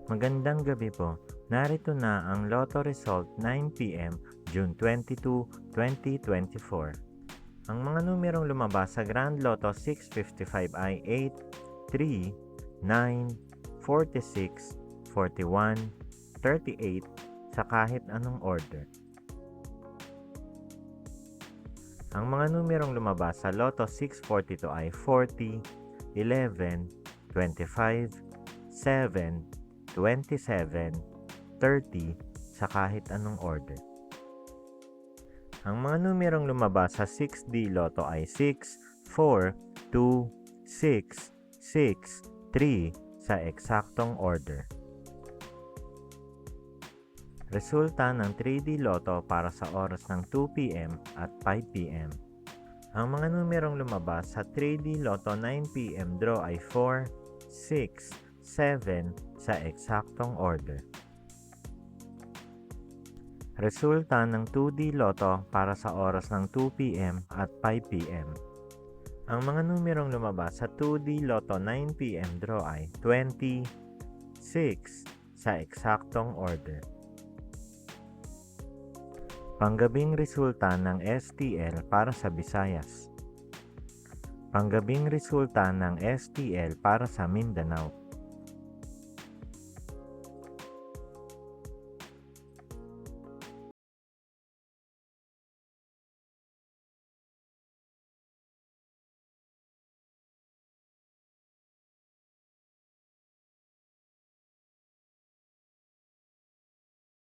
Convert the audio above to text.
Magandang gabi po. Narito na ang Lotto result 9 p.m. June 22, 2024. Ang mga numerong lumabas sa Grand Lotto 655 ay 8, 3, 9, 46, 41, 38 sa kahit anong order. Ang mga numerong lumabas sa Lotto 642 ay 40, 11, 25, 7, 27, 30 sa kahit anong order. Ang mga numerong lumabas sa 6D Lotto ay 6, 4, 2, 6, 6, 3 sa eksaktong order. Resulta ng 3D Lotto para sa oras ng 2 p.m. at 5 p.m. Ang mga numerong lumabas sa 3D Lotto 9 p.m. draw ay 4, 6, 7 sa eksaktong order. Resulta ng 2D Lotto para sa oras ng 2 p.m. at 5 p.m. Ang mga numerong lumabas sa 2D Lotto 9 p.m. draw ay 20, 6 sa eksaktong order. Panggabing resulta ng STL para sa Visayas. Panggabing resulta ng STL para sa Mindanao.